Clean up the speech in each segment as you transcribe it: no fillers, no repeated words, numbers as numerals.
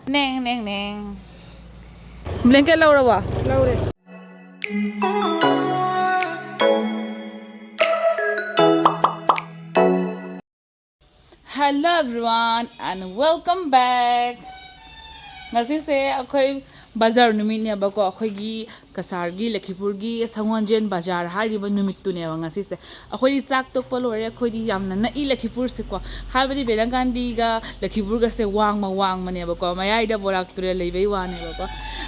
Neng neng neng. Blanket lâu rồi à? Lâu rồi. Hello everyone and welcome back. Ngasi se akhoi bazar numit ne ba ko akhoi gi Cachar gi lakhipur gi sangonjen bazar hari ba numit tu ne ba ngasi se akhoi chak tok pa lore akhoi di yamna na i lakhipur se ko ha ba di belangandi ga lakhipur ga se wang ma ne ba ko mayai da borak ture leibai wa ne ba ko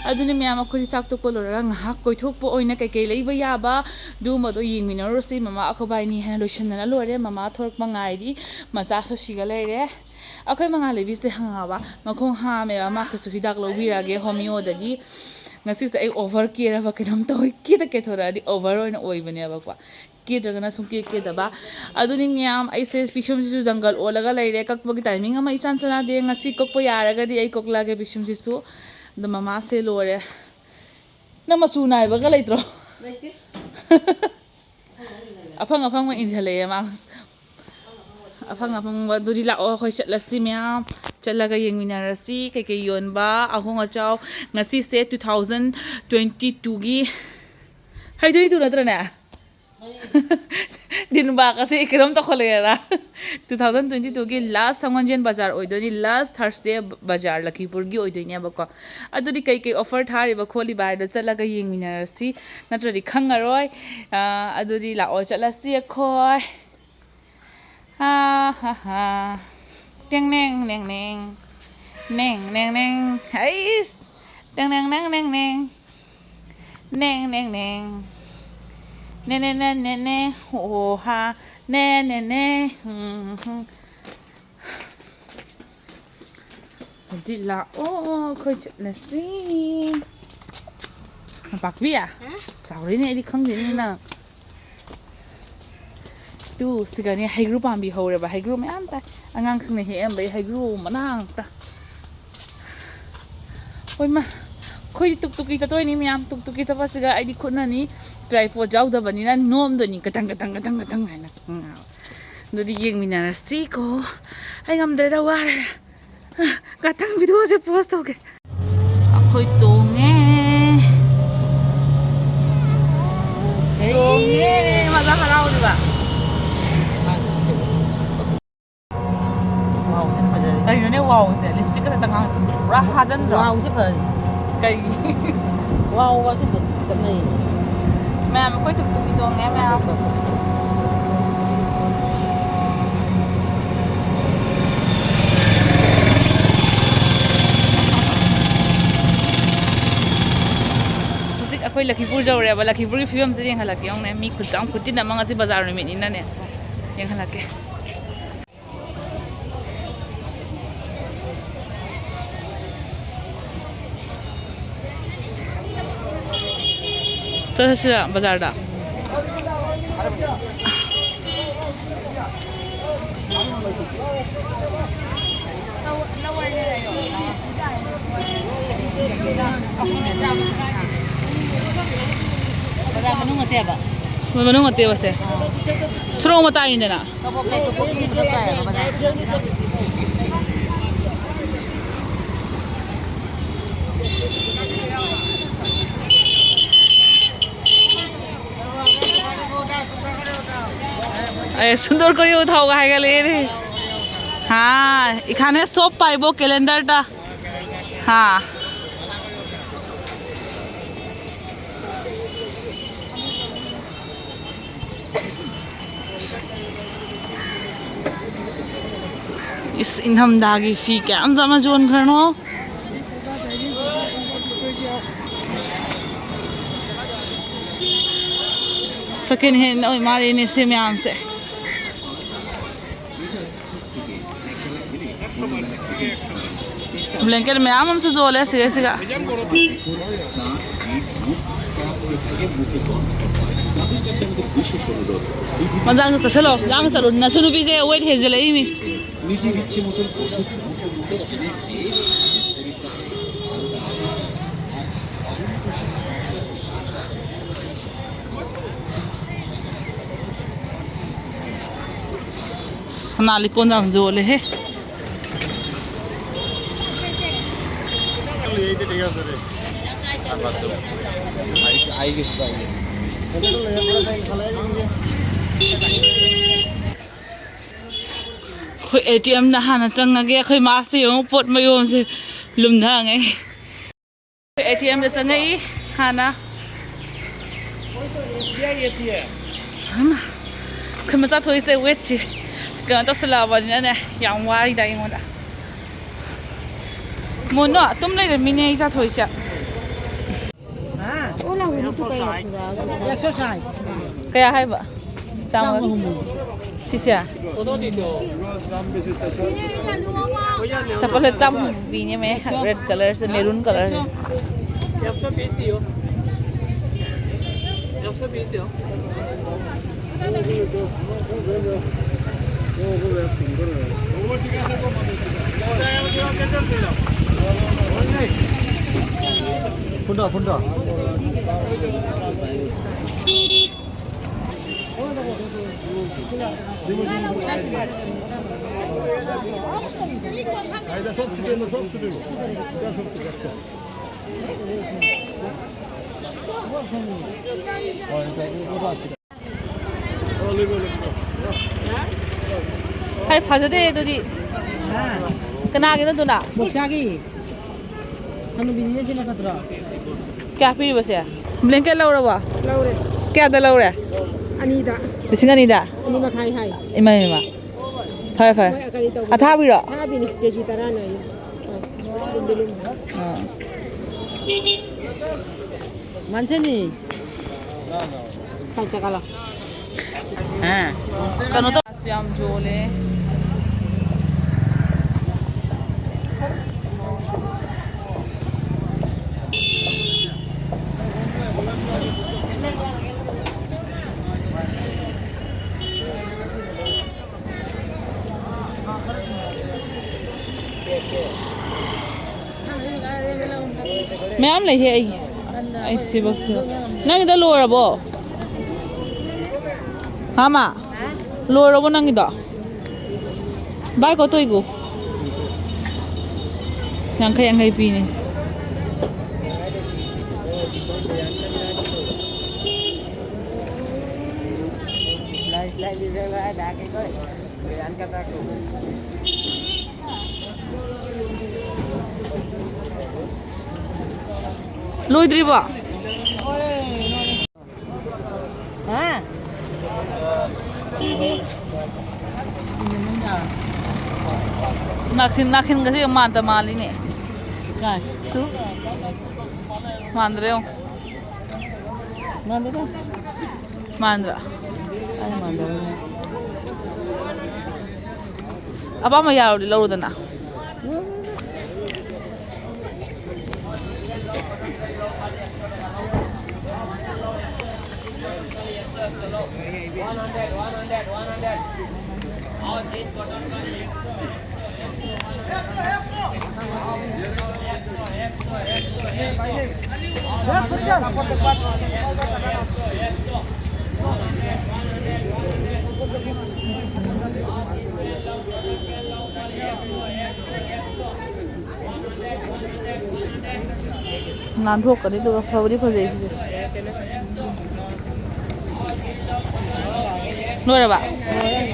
aduni myam akhoi chak tok pa lore ga ngahak koi thok po oina kai kai leiba ya ba du ma do ying minaro si mama akhobai ni hana lotion na lore mama thork mangai di macha so siga leire akhoi manga lebi se hanga ba makhong ha me ma ka su hidak lo bira ge homeo dagi ngasi se ai over kera ba kenam toy ki ta ke thora di over oina oi bane ba kwa ki dagana sum ke da ba aduni myam ai se pishum su jungle olaga leire kak bagi timing ama ichan chana de ngasi kok po yaraga di ai kok lage pishum su da mama se lore na masu nai ba ga leitro leite afang ma injale ma afang ba duri la o khoi chatlasti myam chalaga yengminarasi kai kai yon ba ahong achaw ngasi se 2022 gi hai doi tu natra na din ba kasi ikram to kholera 2022 gi last sangonjen bazar oidoni last Thursday bazar lakhipur gi oidoni ba ko aduri kai kai offer thari ba kholi ba do chalaga yengminarasi natra ri khangaroi aduri la o chalasi khoi ha ha ha Neng neng neng neng neng neng neng ais neng neng neng neng neng neng neng neng ne ne ne ne ne oh ha ne ne ne di la oh khoi la si bak bia sorry ne di khang din na tu sigani haigru pambi hore ba haigru mayam ta angang sing ne he em bai haigru manang ta oi ma khoi tuk tuki cha toy ni myam tuk tuki cha pa siga ai di khuna ni try for jaw da bani na nom do ni katang hai na do di yeng mina si ko ai ngam de da wa katang video se post ho ge akhoi tonge tonge maza harau di ba cái nó wow sẽ lên chiếc cái tăng ra ha dân rồi wow chứ rồi cái wow wow chứ mà sắm này mẹ mà quay tục tục đi tuồng nghe mẹ không music akhoi lakhipur jau re ba lakhipur ki film se jeng halake ong ne mi khujang khutin na manga chi bazar no mi ni na ne jeng halake这是bazar da manung ate ba manung ate ba se suro mata ni na সুন্দর করে উঠাও গাই গেলে রে হ্যাঁ এখানে সব পাইবো ক্যালেন্ডারটা হ্যাঁ इस इंधमदागी फी क्या जमा जोन करनो सेकेंड हैंड मारे ने से में आम से ब्लैंकेट में आम से जोले सिगा सिगा मजाक तो चलो याम चलो ना सुनो भी से वेट है जले इमी नाली कौन दाम जोले है khoi ATM na hana changage khoi ma se yo pot mayom se lum na ngai khoi ATM da changai hana hama khoi ma sa thoi se wet chi ka to sala wa ni ne yang wa ri dai ngon da mon no tum lai de mini sa thoi sha Ola hulu tu kaya exercise. Kaya hai ba chang si sia chapal cham bi ni me red color se maroon color se 混着混着。 hai phá thế tôi đi cái nào cái đó tôi nào Một xa cái Ano binili sila Pedro? kya phi bas ya blanket lâu rồi ba Lâu rồi. kya da lâu rồi Anida. lising anida Ano ba khai hai? ima ima phai phai à tha bi rồi Ha bin keji tara na yun. Bilin. Manchani. Salta kala. à còn nó to siam jole mayam lai he ai si bak so nang da lo ra bo hama lo ra bo nang da bai ko toi gu yang khai pi ni Lại đi ra đá cái coi. Người ăn cái ta cũng. lôi đi bo Ha? nakhin kasi man ta mali ne Kai. tu mandre Mana tu? mandra Ay mana. apa ma yaru di lawru dana nan thok ka di tu phawri phajai si noi ra ba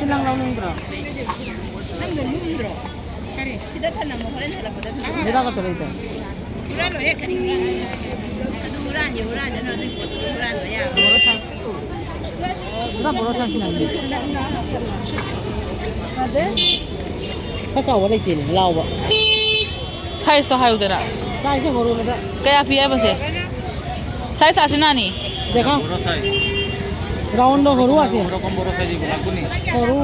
Silang lawan bro. Dira ka tuloy ito. Dira borosan sinanggi. Ade? Kacau wala itin, lawa. size to hayu dana Sai se horu na. kaya pi ai ba se size asina ni Dekha. Round horu ase. এরকম বড় size লাগবো নি Horu.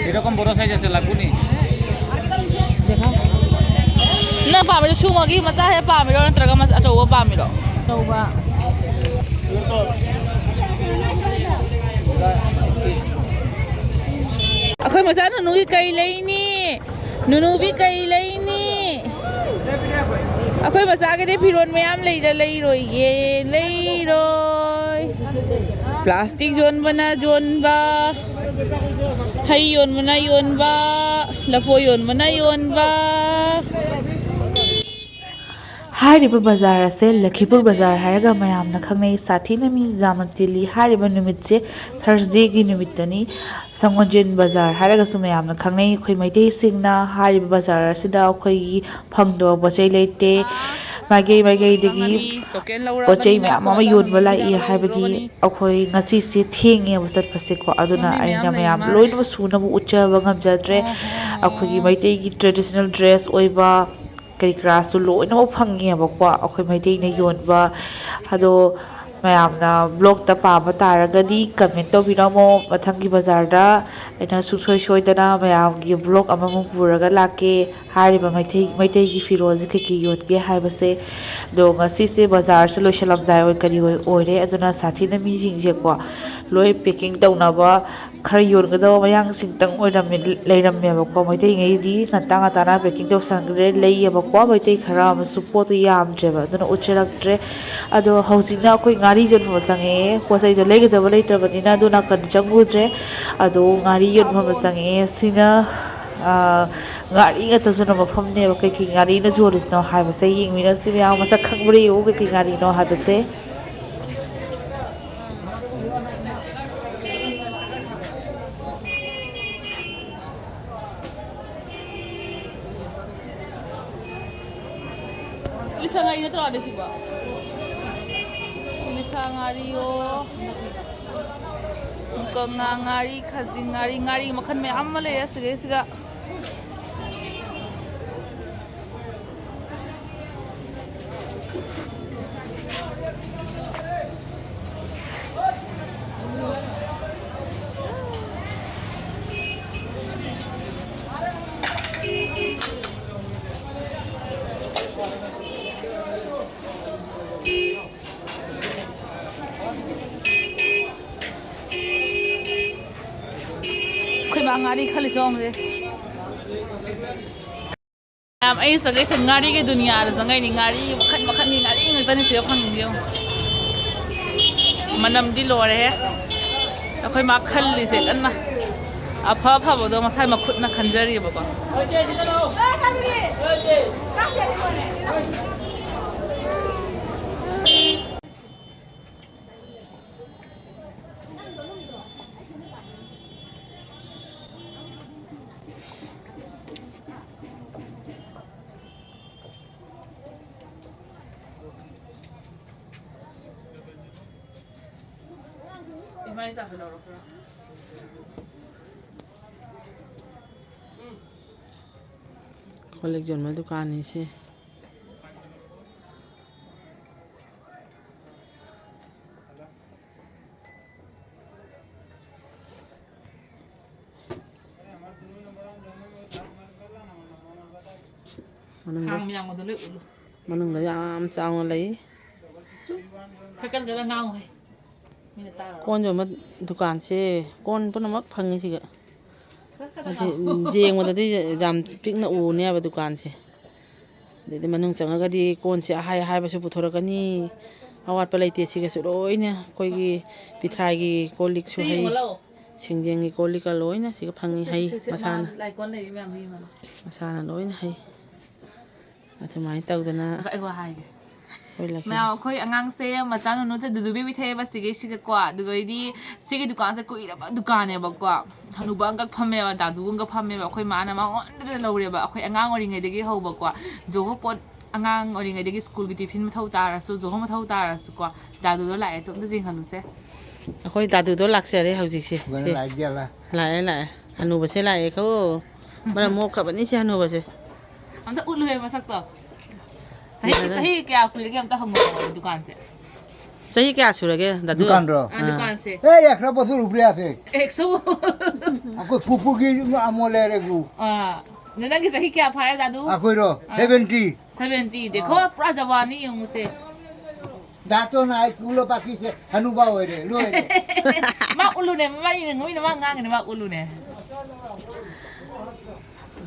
এরকম বড় size আছে লাগবো নি Dekha. na pa mi su ma gi ma cha he pa mi ro na tra ga ma achau ba pa mi ro Coba. akhoi ma sa nu gi kai lei ni nu bi kai lei ni akhoi ma sa ga de phiron mayam lei da lei roi ye lei roi plastic jon bana jon ba hai yon mana yon ba lapo yon mana yon ba ꯍꯥꯏꯔꯤꯕ ꯕꯖꯥꯔ ꯑꯁꯦ ꯂꯈꯤꯄꯨꯔ ꯕꯖꯥꯔ ꯍꯥꯏꯔꯒ ꯃꯌꯥꯝꯅ ꯈꯪꯅꯩ ꯁꯥꯊꯤꯅ ꯃꯤ ꯌꯥꯝꯅ ꯇꯤꯜꯂꯤ ꯍꯥꯏꯔꯤꯕ ꯅꯨꯃꯤꯠꯁꯦ ꯊꯔꯁꯗꯦꯒꯤ ꯅꯨꯃꯤꯠꯇꯅꯤ ꯁꯪꯒꯣꯜꯖꯦꯟ ꯕꯖꯥꯔ ꯍꯥꯏꯔꯒꯁꯨ ꯃꯌꯥꯝꯅ ꯈꯪꯅꯩ ꯑꯩꯈꯣꯏ ꯃꯩꯇꯩꯁꯤꯡꯅ ꯍꯥꯏꯔꯤꯕ ꯕꯖꯥꯔ ꯑꯁꯤꯗ ꯑꯩꯈꯣꯏꯒꯤ ꯐꯪꯗꯕ ꯄꯣꯠ ꯆꯩ ꯂꯩꯇꯦ ꯃꯥꯏꯀꯩꯗꯒꯤ ꯄꯣꯠ ꯆꯩ ꯃꯌꯥꯝ ꯑꯃ ꯌꯣꯟꯕ ꯂꯥꯛꯏ ꯍꯥꯏꯕꯗꯤ ꯑꯩꯈꯣꯏ ꯉꯁꯤꯁꯦ ꯊꯦꯡꯉꯦꯕ ꯆꯠꯄꯁꯦꯀꯣ ꯑꯗꯨꯅ ꯑꯩꯅ ꯃꯌꯥꯝ ꯂꯣꯏꯅꯃꯛ ꯁꯨꯅꯕ ꯎꯠꯆꯕ ꯉꯝꯖꯗ꯭ꯔꯦ ꯑꯩꯈꯣꯏꯒꯤ ꯃꯩꯇꯩꯒꯤ ꯇ꯭ꯔꯦꯗꯤꯁꯅꯦꯜ ꯗ꯭ꯔꯦꯁ ꯑꯣꯏꯕ ꯀꯔꯤ ꯀꯔꯥꯁꯨ ꯂꯣꯏꯅꯃꯛ ꯐꯪꯉꯦꯕꯀꯣ ꯑꯩꯈꯣꯏ ꯃꯩꯇꯩꯅ ꯌꯣꯟꯕ ꯑꯗꯣ ꯃꯌꯥꯝꯅ ꯕ꯭ꯂꯣꯛꯇ ꯄꯥꯝꯕ ꯇꯥꯔꯒꯗꯤ ꯀꯃꯦꯟ ꯇꯧꯕꯤꯔꯝꯃꯣ ꯃꯊꯪꯒꯤ ꯕꯖꯥꯔꯗ ꯑꯩꯅ ꯁꯨꯡꯁꯣꯏ ꯁꯣꯏꯗꯅ ꯃꯌꯥꯝꯒꯤ ꯕ꯭ꯂꯣꯛ ꯑꯃꯃꯨꯛ ꯄꯨꯔꯒ ꯂꯥꯛꯀꯦ ꯍꯥꯏꯔꯤꯕ ꯃꯩꯇꯩꯒꯤ ꯐꯤꯔꯣꯜꯁꯦ ꯀꯩꯀꯩ ꯌꯣꯟꯒꯦ ꯍꯥꯏꯕꯁꯦ ꯑꯗꯣ ꯉꯁꯤꯁꯦ ꯕꯖꯥꯔꯁꯦ ꯂꯣꯏꯁꯤꯜꯂꯝꯗꯥꯏ ꯀꯔꯤ ꯑꯣꯏꯔꯦ ꯑꯗꯨꯅ ꯁꯥꯊꯤꯅ ꯃꯤꯁꯤꯡꯁꯦꯀꯣ ꯂꯣꯏ ꯄꯦꯛꯀꯤꯡ ꯇꯧꯅꯕ ꯈꯔ ꯌꯣꯟꯒꯗꯕ ꯃꯌꯥꯡꯁꯤꯡꯇꯪ ꯂꯩꯔꯝꯃꯦꯕꯀꯣ ꯃꯩꯇꯩꯉꯩꯗꯤ ꯉꯟꯇꯥ ꯉꯟꯇꯥꯅ ꯄꯦꯛꯀꯤꯡ ꯇꯧꯁꯟꯈ꯭ꯔꯦ ꯂꯩꯌꯦꯕꯀꯣ ꯃꯩꯇꯩ ꯈꯔ ꯑꯃꯁꯨ ꯄꯣꯠꯇꯣ ꯌꯥꯝꯗ꯭ꯔꯦꯕ ꯑꯗꯨꯅ ꯎꯠꯆꯔꯛꯇ꯭ꯔꯦ ꯑꯗꯣ ꯍꯧꯖꯤꯛꯅ ꯑꯩꯈꯣꯏ ꯉꯥꯔꯤ ꯌꯣꯟꯐꯝ ꯆꯪꯉꯛꯑꯦ ꯄꯣꯠ ꯆꯩꯗꯣ ꯂꯩꯒꯗꯕ ꯂꯩꯇ꯭ꯔꯕꯅꯤꯅ ꯑꯗꯨ ꯅꯥꯀꯟꯗ ꯆꯪꯉꯨꯗ꯭ꯔꯦ ꯑꯗꯣ ꯉꯥꯔꯤ ꯌꯣꯟꯐꯝꯗ ꯆꯪꯉꯛꯑꯦ ꯁꯤꯅ ꯉꯥꯔꯤ ꯉꯥꯛꯇ ꯌꯣꯟꯕ ꯃꯐꯝꯅꯦꯕ ꯀꯩꯀꯩ ꯉꯥꯔꯤꯅ ꯌꯣꯜꯂꯤꯁꯤꯅꯣ ꯍꯥꯏꯕꯁꯦ ꯌꯦꯡꯃꯤꯟꯅꯁꯤ ꯃꯌꯥꯝ ꯃꯁꯛ ꯈꯪꯕ꯭ꯔꯥ ꯌꯦꯡꯉꯨ ꯀꯩꯀꯩ ꯉꯥꯔꯤꯅꯣ ꯍꯥꯏꯕꯁꯦ ꯏꯂꯤꯁꯥ ꯉꯥꯔꯤ ꯅꯠꯇ꯭ꯔꯣ ꯑꯗꯩꯁꯤꯕꯣ ꯏꯂꯤꯁꯥ ꯉꯥꯔꯤꯌꯣ ꯀꯪꯂꯥ ꯉꯥꯔꯤ ꯈꯥꯖꯤꯡ ꯉꯥꯔꯤ ꯃꯈꯜ ꯃꯌꯥꯝ ꯑꯃ ꯂꯩꯔꯦ ꯁꯤꯒꯩꯁꯤꯒ ꯑꯩꯈꯣꯏ ꯃꯥ ꯉꯥꯔꯤ ꯈꯜꯂꯤ ꯁꯣꯝꯁꯦ ꯌꯥꯝ ꯑꯩꯅ ꯆꯪꯉꯩꯁꯦ ꯉꯥꯔꯤꯒꯤ ꯗꯨꯅꯤꯌꯥꯗ ꯆꯪꯉꯩꯅꯤ ꯉꯥꯔꯤ ꯃꯈꯟ ꯃꯈꯟꯒꯤ ꯉꯥꯔꯤ ꯉꯥꯛꯇꯅꯤ ꯁꯤꯗ ꯐꯪꯉꯤꯁꯦ ꯃꯅꯝꯗꯤ ꯂꯣꯏꯔꯦꯍꯦ ꯑꯩꯈꯣꯏ ꯃꯥ ꯈꯜꯂꯤꯁꯦ ꯀꯟꯅ ꯑꯐ ꯑꯐꯕꯗꯣ ꯃꯁꯥꯏ ꯃꯈꯨꯠꯅ ꯈꯟꯖꯔꯤꯑꯕꯀꯣ 이마이 싹 들어오라. ꯀꯣꯜ ꯂꯤꯛ ꯌꯣꯟꯕ ꯗꯨꯀꯥꯟꯅꯤꯁꯤ ꯃꯅꯨꯡꯗ ꯌꯥꯝ ꯆꯥꯎꯅ ꯂꯩ ꯀꯣꯟ ꯌꯣꯟꯕ ꯗꯨꯀꯥꯟꯁꯦ ꯀꯣꯟ ꯄꯨꯝꯅꯃꯛ ꯐꯪꯉꯤ ꯁꯤꯒ ꯌꯦꯡꯕꯗꯗꯤ ꯌꯥꯝ ꯄꯤꯛꯅ ꯎꯅꯦꯕ ꯗꯨꯀꯥꯟꯁꯦ ꯑꯗꯩꯗꯤ ꯃꯅꯨꯡ ꯆꯪꯉꯒꯗꯤ ꯀꯣꯟꯁꯦ ꯑꯍꯥꯏ ꯑꯍꯥꯏꯕꯁꯨ ꯄꯨꯊꯣꯔꯛꯀꯅꯤ ꯑꯋꯥꯠꯄ ꯂꯩꯇꯦ ꯁꯤꯒꯁꯨ ꯂꯣꯏꯅ ꯑꯩꯈꯣꯏꯒꯤ ꯄꯤꯊ꯭ꯔꯥꯏꯒꯤ ꯀꯣꯜ ꯂꯤꯛꯁꯨ ꯍꯩ ꯁꯤꯡꯖꯦꯡꯒꯤ ꯀꯣꯜ ꯂꯤꯛꯀ ꯂꯣꯏꯅ ꯁꯤꯒ ꯐꯪꯉꯤ ꯍꯩ ꯃꯁꯥꯅ ꯂꯣꯏꯅ ꯍꯩ ꯑꯗꯨꯃꯥꯏꯅ ꯇꯧꯗꯅ ꯃꯌꯥꯝ ꯑꯩꯈꯣꯏ ꯑꯉꯥꯡꯁꯦ ꯃꯆꯥ ꯅꯨꯅꯨꯁꯦ ꯗꯨꯗꯨꯕꯤ ꯊꯛꯑꯦꯕ ꯁꯤꯒꯩꯁꯤꯒꯀꯣ ꯑꯗꯨꯒꯩꯗꯤ ꯁꯤꯒꯤ ꯗꯨꯀꯥꯟꯁꯦ ꯀꯨꯏꯔꯕ ꯗꯨꯀꯥꯟꯅꯦꯕꯀꯣ ꯍꯅꯨꯕ ꯑꯃꯈꯛ ꯐꯝꯃꯦꯕ ꯗꯥꯗꯨꯒ ꯐꯝꯃꯦꯕ ꯑꯩꯈꯣꯏ ꯃꯥꯅ ꯃꯉꯣꯟꯗ ꯂꯧꯔꯦꯕ ꯑꯩꯈꯣꯏ ꯑꯉꯥꯡ ꯑꯣꯏꯔꯤꯉꯩꯗꯒꯤ ꯍꯧꯕꯀꯣ ꯖꯣꯕ ꯄꯣꯠ ꯑꯉꯥꯡ ꯑꯣꯏꯔꯤꯉꯩꯗꯒꯤ ꯁ꯭ꯀꯨꯜꯒꯤ ꯇꯤꯐꯤꯟ ꯃꯊꯧ ꯇꯥꯔꯁꯨ ꯖꯣꯕ ꯃꯊꯧ ꯇꯥꯔꯁꯨꯀꯣ ꯗꯥꯗꯨꯗꯣ ꯂꯥꯛꯑꯦ ꯇꯣꯝꯇ ꯌꯦꯡꯍꯜꯂꯨꯁꯦ ꯑꯩꯈꯣꯏ ꯗꯥꯗꯨꯗꯣ ꯂꯥꯛꯆꯔꯦ ꯍꯧꯖꯤꯛꯁꯦ ꯂꯥꯛꯑꯦ ꯍꯅꯨꯕꯁꯦ ꯂꯥꯛꯑꯦꯀꯣ ꯃꯔꯝ ꯃꯣꯛꯈ꯭ꯔꯕꯅꯤ ꯁꯤ ꯍꯅꯨꯕꯁꯦ ꯑꯝꯇ ꯎꯠꯂꯨꯍꯦ ꯃꯁꯛꯇꯣ ꯆꯍꯤ ꯀꯌꯥ ꯀꯨꯏꯔꯒꯦ ꯑꯝꯇ ꯍꯪꯉꯛꯑꯣ ꯗꯨꯀꯥꯟꯁꯦꯆꯍꯤ ꯀꯌꯥ ꯁꯨꯔꯒꯦ ꯗꯥꯗꯨ দোকানছে এই 100 বছর উপরে আছে 100 আকো ফুপুকি আমলে রেগু नंगी सही क्या फाया दादू আকইরো 70 70 देखो पूरा जवानी है मुझसे দাঁতো নাই কুলো পাকিছে হানুবা হইরে লইরে मा उल्लू ने मा ये ngoi na ma ngang ne ma ullu ne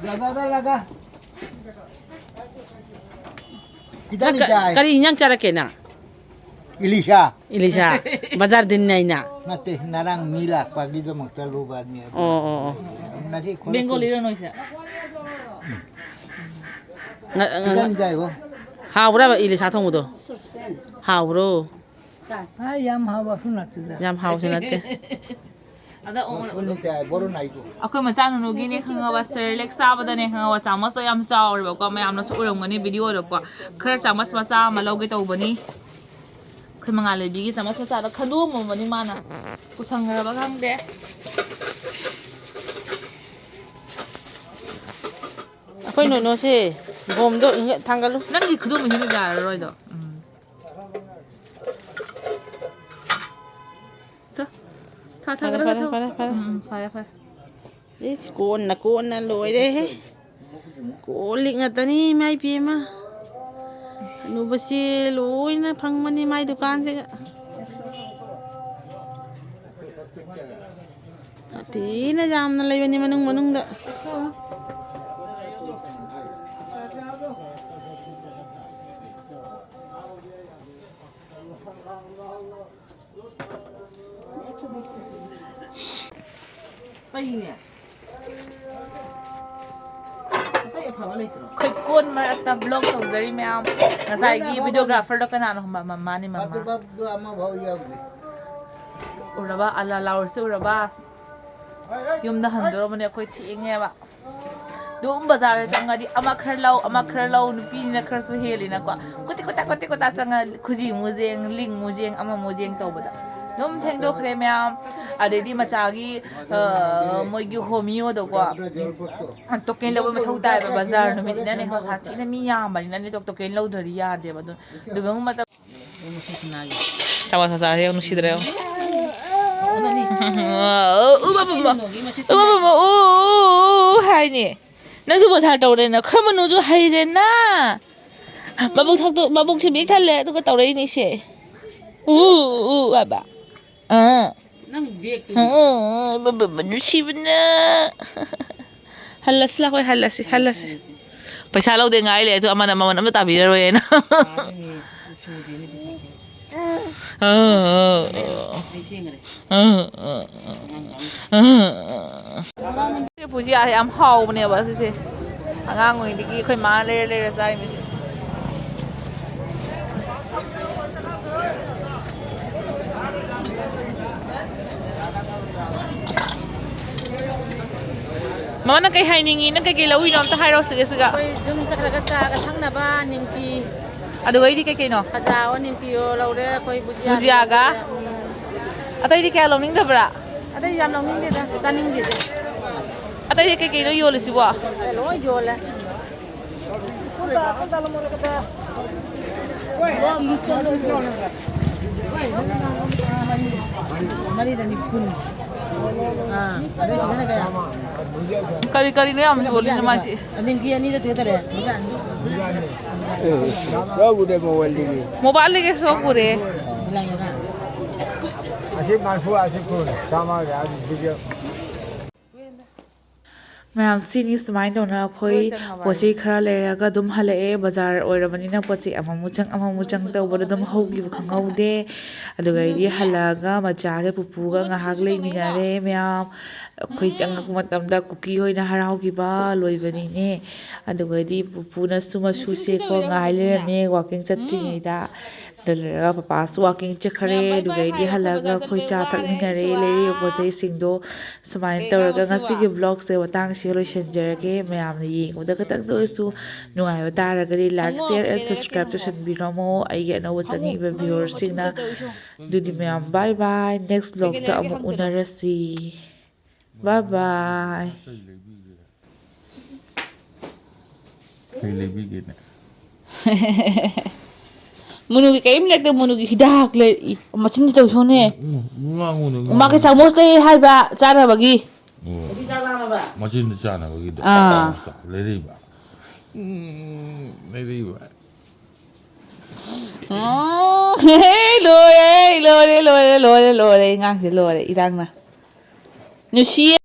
লাগা লাগা কিদানি যায় kari hinyang charake na Ilisha Ilisa bazar din na ina নাতে নারাং মিলা পাগি তো মক্তা লোবাদ নিয়ে oo নাজি bengali ro noisa কিদানি যায় গো ꯍꯥꯎꯕ꯭ꯔꯕ ꯏꯂꯤꯁꯥ ꯊꯣꯡꯕꯗꯣ ꯍꯥꯎꯕ꯭ꯔꯣ ꯌꯥꯝ ꯍꯥꯎꯕ ꯅꯠꯇꯦꯗ ꯌꯥꯝ ꯍꯥꯎꯁꯨ ꯅꯠꯇꯦ ꯑꯗ ꯑꯩꯈꯣꯏ ꯃꯆꯥꯅꯨꯅꯨꯒꯤꯅꯦ ꯈꯪꯉꯕ ꯁꯦꯔꯦꯂꯦꯛ ꯆꯥꯕꯗꯅꯦ ꯈꯪꯉꯕ ꯆꯥꯃꯁꯇꯣ ꯌꯥꯝ ꯆꯥꯎꯔꯦꯕꯀꯣ ꯃꯌꯥꯝꯅꯁꯨ ꯎꯔꯝꯒꯅꯤ ꯚꯤꯗꯤꯑꯣꯗꯀꯣ ꯈꯔ ꯆꯥꯃꯁ ꯃꯆꯥ ꯑꯃ ꯂꯧꯒꯦ ꯇꯧꯕꯅꯤ ꯑꯩꯈꯣꯏ ꯃꯉꯥꯜꯂꯩꯕꯤꯒꯤ ꯆꯥꯃꯁ ꯃꯆꯥꯗ ꯈꯟꯗꯣꯛꯑꯝꯃꯕꯅꯤ ꯃꯥꯅ ꯄꯨꯁꯟꯈ꯭ꯔꯕ ꯈꯪꯗꯦ ꯑꯩꯈꯣꯏ ꯅꯣꯅꯣꯁꯦ ꯕꯣꯝꯗꯣ ꯊꯥꯡꯒꯠꯂꯨ ꯅꯪꯒꯤ ꯈꯨꯗꯣꯝꯕꯤꯁꯤꯅ ꯌꯥꯔꯔꯣꯏꯗꯣ ꯐꯔꯦ ꯐꯔꯦ ꯐꯔꯦ ꯐꯔꯦ ꯐꯔꯦ ꯐꯔꯦ ꯏꯁ ꯀꯣꯟꯅ ꯂꯣꯏꯔꯦꯍꯦ ꯀꯣꯜ ꯂꯤꯛ ꯉꯥꯛꯇꯅꯤ ꯏꯃꯥꯏ ꯄꯦꯝꯃ ꯑꯅꯨꯕꯁꯤ ꯂꯣꯏꯅ ꯐꯪꯕꯅꯤ ꯃꯥꯏ ꯗꯨꯀꯥꯟꯁꯤꯒ ꯊꯤꯅ ꯌꯥꯝꯅ ꯂꯩꯕꯅꯤ ꯃꯅꯨꯡꯗ ꯑꯩꯈꯣꯏ ꯀꯣꯟ ꯃꯔꯛꯇ ꯕ꯭ꯂꯣꯛ ꯇꯧꯖꯔꯤ ꯃꯌꯥꯝ ꯉꯁꯥꯏꯒꯤ ꯚꯤꯗꯤꯑꯣꯒ꯭ꯔꯥꯐꯔꯗꯣ ꯀꯅꯥꯅꯣ ꯃꯃꯥꯅꯤ ꯃꯃꯥ ꯎꯔꯕ ꯑꯂꯥ ꯂꯥꯎꯔꯁꯤ ꯎꯔꯕ ꯌꯨꯝꯗ ꯍꯟꯗꯣꯔꯕꯅꯦ ꯑꯩꯈꯣꯏ ꯊꯦꯡꯉꯦꯕ ꯑꯗꯨꯝ ꯕꯖꯥꯔꯗ ꯆꯪꯉꯗꯤ ꯑꯃ ꯈꯔ ꯂꯧ ꯅꯨꯄꯤꯅꯤꯅ ꯈꯔꯁꯨ ꯍꯦꯜꯂꯤꯅꯀꯣ ꯀꯨꯇꯤ ꯀꯨꯇꯥ ꯆꯪꯉ ꯈꯨꯖꯤ ꯃꯨꯖꯦꯡ ꯂꯤꯡ ꯃꯨꯖꯦꯡ ꯑꯃ ꯃꯨꯖꯦꯡ ꯇꯧꯕꯗ ꯑꯗꯨꯝ ꯊꯦꯡꯗꯣꯛꯈ꯭ꯔꯦ ꯃꯌꯥꯝ ꯑꯗꯩꯗꯤ ꯃꯆꯥꯒꯤ ꯃꯣꯏꯒꯤ ꯍꯣꯃꯤꯌꯣꯗꯀꯣ ꯇꯣꯀꯦꯟ ꯂꯧꯕ ꯃꯊꯧ ꯇꯥꯏꯕ ꯕꯖꯥꯔ ꯅꯨꯃꯤꯠꯅꯤꯅꯅꯦ ꯁꯥꯊꯤꯅ ꯃꯤ ꯌꯥꯝꯕꯅꯤꯅꯅꯦ ꯇꯣꯀꯦꯟ ꯂꯧꯗ꯭ꯔꯗꯤ ꯌꯥꯗꯦꯕ ꯑꯗꯨꯒ ꯃꯇꯝ ꯆꯥꯃꯁ ꯃꯆꯥꯁꯦ ꯌꯥꯝ ꯅꯨꯡꯁꯤꯗ꯭ꯔꯦ ꯍꯥꯏꯅꯤ ꯅꯪꯁꯨ ꯕꯖꯥꯔ ꯇꯧꯔꯦꯅ ꯈꯔ ꯃꯅꯨꯡꯁꯨ ꯍꯩꯔꯦꯅ ꯃꯕꯨꯛꯁꯦ ꯕꯤꯛ ꯊꯜꯂꯦ ꯑꯗꯨꯒ ꯇꯧꯔꯛꯏꯅꯦ ꯁꯦ ꯍꯥꯏꯕ ꯅꯨꯡꯁꯤꯕꯅ ꯍꯜꯂꯁꯤ ꯂꯥꯛꯑꯣ ꯍꯜꯂꯁꯤ ꯄꯩꯁꯥ ꯂꯧꯗꯦ ꯉꯥꯏ ꯂꯩ ꯑꯗꯨ ꯑꯃꯅ ꯃꯃꯜ ꯑꯃꯇ ꯇꯥꯕꯤꯔꯔꯣꯏꯅ ꯕꯨꯖꯤꯌꯥ ꯌꯥꯝ ꯍꯥꯎꯕꯅꯦꯕ ꯑꯁꯤꯁꯦ ꯑꯉꯥꯡ ꯑꯣꯏꯔꯤꯉꯩꯗꯒꯤ ꯑꯩꯈꯣꯏ ꯃꯥ ꯂꯩꯔ ꯆꯥꯔꯤꯃꯤꯁꯦ ꯃꯃꯥ ꯅꯪ ꯀꯩ ꯍꯥꯏꯅꯤꯡꯉꯤ ꯅꯪ ꯀꯩꯀꯩ ꯂꯧꯏꯅꯣ ꯑꯝꯇ ꯍꯥꯏꯔꯛꯑꯣ ꯁꯤꯒ ꯑꯩꯈꯣꯏ ꯌꯨꯝ ꯆꯠꯈ꯭ꯔꯒ ꯆꯥꯒ ꯊꯛꯅꯕ ꯅꯤꯡꯀꯤ ꯑꯗꯨꯒꯩꯗꯤ ꯀꯩꯀꯩꯅꯣ ꯈꯖꯥꯑꯣ ꯅꯤꯡꯀꯤꯌꯣ ꯂꯧꯔꯦ ꯑꯩꯈꯣꯏ ꯕꯨꯖꯤꯌꯥꯒ ꯑꯇꯩꯗꯤ ꯀꯌꯥ ꯂꯧꯅꯤꯡꯗꯕ꯭ꯔꯥ ꯑꯇꯩ ꯌꯥꯝ ꯂꯧꯅꯤꯡꯗꯦꯗ ꯆꯥꯅꯤꯡꯗꯦꯗ ꯑꯇꯩꯗꯤ ꯀꯩꯀꯩꯅꯣ ꯌꯣꯜꯂꯤꯁꯤꯕꯣ ꯂꯣꯏ ꯌꯣꯜꯂꯦ ꯃꯔꯤꯗ 90 ꯑꯗꯨꯏꯁꯤꯅ ꯀꯌꯥ ꯀꯔꯤꯅꯣ ꯌꯥꯝ ꯌꯣꯜꯂꯤꯅ ꯃꯥꯁꯤ ꯅꯤꯡꯀꯤ ꯑꯅꯤꯗ ꯊꯦꯇꯔꯦ ꯃꯣꯕꯥꯏꯜꯗꯒꯤ ꯁꯣ ꯄꯨꯔꯦ ꯃꯌꯥꯝ ꯁꯤꯅꯤ ꯁꯨꯃꯥꯏꯅ ꯇꯧꯅ ꯑꯩꯈꯣꯏ ꯄꯣꯠ ꯆꯩ ꯈꯔ ꯂꯩꯔꯒ ꯑꯗꯨꯝ ꯍꯜꯂꯛꯑꯦ ꯕꯖꯥꯔ ꯑꯣꯏꯔꯕꯅꯤꯅ ꯄꯣꯠ ꯆꯩ ꯑꯃꯃꯨꯛ ꯆꯪ ꯇꯧꯕꯗ ꯑꯗꯨꯝ ꯍꯧꯈꯤꯕ ꯈꯪꯍꯧꯗꯦ ꯑꯗꯨꯒ ꯑꯩꯗꯤ ꯍꯜꯂꯛꯑꯒ ꯃꯆꯥꯒ ꯄꯨꯄꯨꯒ ꯉꯥꯏꯍꯥꯛ ꯂꯩꯃꯤꯟꯅꯔꯦ ꯃꯌꯥꯝ ꯑꯩꯈꯣꯏ ꯆꯪꯉꯛꯄ ꯃꯇꯝꯗ ꯀꯨꯀꯤ ꯍꯣꯏꯅ ꯍꯔꯥꯎꯈꯤꯕ ꯂꯣꯏꯕꯅꯤꯅꯦ ꯑꯗꯨꯒꯗꯤ ꯄꯨꯄꯨꯅꯁꯨ ꯃꯁꯨꯁꯦꯀꯣ ꯉꯥꯏ ꯂꯩꯔꯝꯃꯦ ꯋꯥꯛꯀꯤꯡ ꯆꯠꯇ꯭ꯔꯤꯉꯩꯗ ꯑꯗꯨ ꯂꯩꯔꯒ ꯄꯄꯥꯁꯨ ꯋꯥꯛꯀꯤꯡ ꯆꯠꯈ꯭ꯔꯦ ꯑꯗꯨꯒꯩꯗꯤ ꯍꯜꯂꯛꯑꯒ ꯑꯩꯈꯣꯏ ꯆꯥ ꯊꯛꯃꯤꯟꯅꯔꯦ ꯂꯩꯔꯤꯕ ꯄꯣꯠ ꯆꯩꯁꯤꯡꯗꯣ ꯁꯨꯃꯥꯏꯅ ꯇꯧꯔꯒ ꯉꯁꯤꯒꯤ ꯕ꯭ꯂꯣꯛꯁꯦ ꯃꯇꯥꯡꯁꯤꯒ ꯂꯣꯏꯁꯤꯟꯖꯔꯒꯦ ꯃꯌꯥꯝꯅ ꯌꯦꯡꯕꯗ ꯈꯤꯇꯪꯗ ꯑꯣꯏꯔꯁꯨ ꯅꯨꯡꯉꯥꯏꯕ ꯇꯥꯔꯒꯗꯤ ꯂꯥꯏꯛ ꯁꯤꯌꯔ ꯑꯦꯟ ꯁꯕꯁꯀ꯭ꯔꯥꯏꯕ ꯇꯧꯁꯟꯕꯤꯔꯝꯃꯣ ꯑꯩꯒꯤ ꯑꯅꯧꯕ ꯆꯪꯉꯛꯏꯕ ꯚ꯭ꯌꯨꯋꯔꯁꯤꯡꯅ ꯑꯗꯨꯗꯤ ꯃꯌꯥꯝ ꯕꯥꯏ ꯕꯥꯏ ꯅꯦꯛꯁ ꯕ꯭ꯂꯣꯛꯇ ꯑꯃꯨꯛ ꯎꯅꯔꯁꯤ ꯕꯥꯏ ꯕꯥꯏ ꯀꯩ ꯂꯩꯕꯤꯒꯦꯅꯦ ꯃꯨꯅꯨꯒꯤ ꯀꯔꯤꯝ ꯂꯩꯔꯛꯇꯦ ꯃꯨꯅꯨꯒꯤ ꯍꯤꯗꯥꯛ ꯂꯩꯔꯛꯏ ꯃꯆꯤꯟꯗꯤ ꯇꯧꯁꯣꯅꯦ ꯃꯥꯒꯤ ꯆꯥꯃꯣꯁ ꯂꯩ ꯍꯥꯏꯕ ꯆꯥꯅꯕꯒꯤ ꯃꯆꯤꯟꯗ ꯆꯥꯅꯕꯒꯤꯗꯣ ꯂꯩꯔꯛꯏꯕ ꯂꯩꯔꯛꯏꯕ ꯂꯣꯏꯔꯦ ꯑꯉꯥꯡꯁꯦ ꯂꯣꯏꯔꯦ ꯏꯔꯥꯡꯅ ꯅꯨꯡꯁꯤꯌꯦ